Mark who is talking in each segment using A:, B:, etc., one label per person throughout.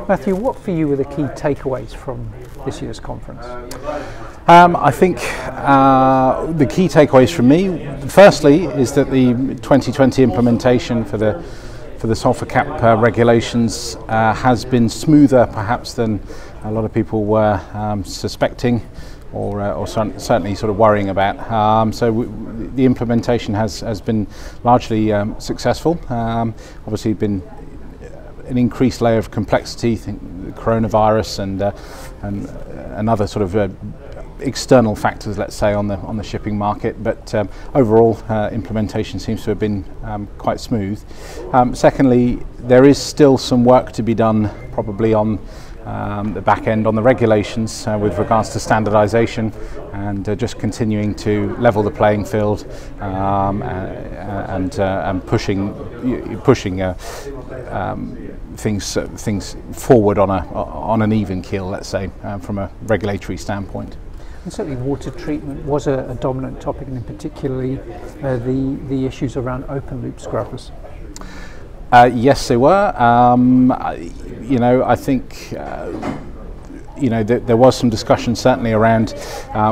A: Matthew, what for you were the key takeaways from this year's conference?
B: I think the key takeaways from me, firstly, is that the 2020 implementation for the sulphur cap regulations has been smoother perhaps than a lot of people were suspecting or certainly sort of worrying about. So the implementation has been largely successful. Obviously been an increased layer of complexity, the coronavirus and other sort of external factors, let's say, on the shipping market, but overall implementation seems to have been quite smooth. Secondly, there is still some work to be done probably on the back end on the regulations with regards to standardization and just continuing to level the playing field and pushing things forward on an even keel, let's say, from a regulatory standpoint.
A: And certainly water treatment was a dominant topic, and in particularly the issues around open loop scrubbers.
B: Yes, they were. I think there was some discussion certainly around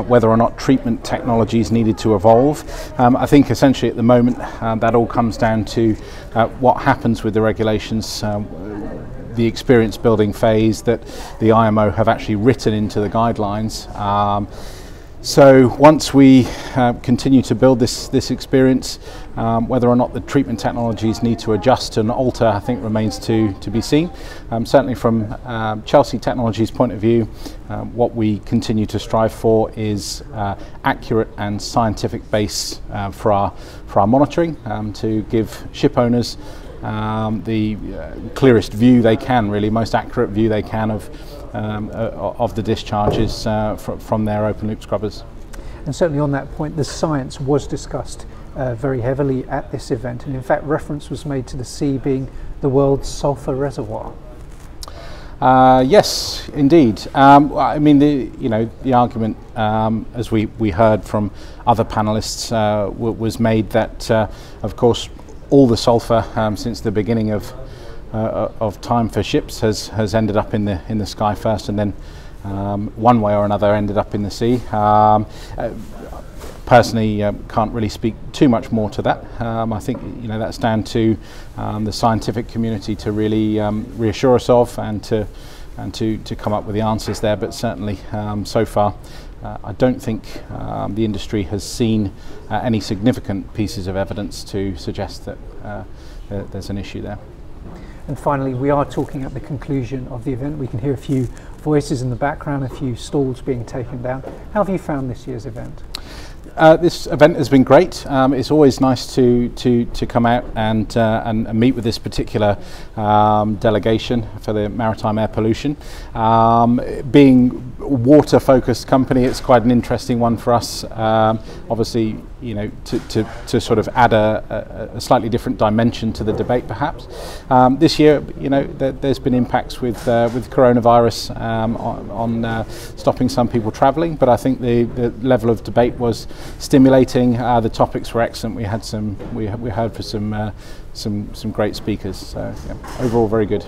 B: whether or not treatment technologies needed to evolve. I think essentially at the moment that all comes down to what happens with the regulations, the experience building phase that the IMO have actually written into the guidelines. So once we continue to build this experience, whether or not the treatment technologies need to adjust and alter, I think remains to be seen. Certainly from Chelsea Technologies' point of view, what we continue to strive for is accurate and scientific base for our monitoring, to give ship owners the clearest view they can, really most accurate view they can of the discharges from their open loop scrubbers.
A: And certainly on that point, the science was discussed very heavily at this event, and in fact reference was made to the sea being the world's sulphur reservoir.
B: Yes, indeed. I mean, the argument, as we heard from other panelists, was made that, of course, all the sulphur since the beginning of time for ships has ended up in the sky first, and then one way or another ended up in the sea. Personally, can't really speak too much more to that. I think that's down to the scientific community to really reassure us of and to come up with the answers there. But certainly, so far, I don't think the industry has seen any significant pieces of evidence to suggest that there's an issue there.
A: And finally, we are talking at the conclusion of the event. We can hear a few voices in the background, a few stalls being taken down. How have you found this year's event?
B: This event has been great. It's always nice to come out and meet with this particular delegation for the maritime air pollution. Being a water-focused company, it's quite an interesting one for us. Obviously, to sort of add a slightly different dimension to the debate, perhaps. This year, there's been impacts with coronavirus on stopping some people travelling, but I think the level of debate was stimulating. The topics were excellent. We heard for some great speakers. So yeah, overall, very good.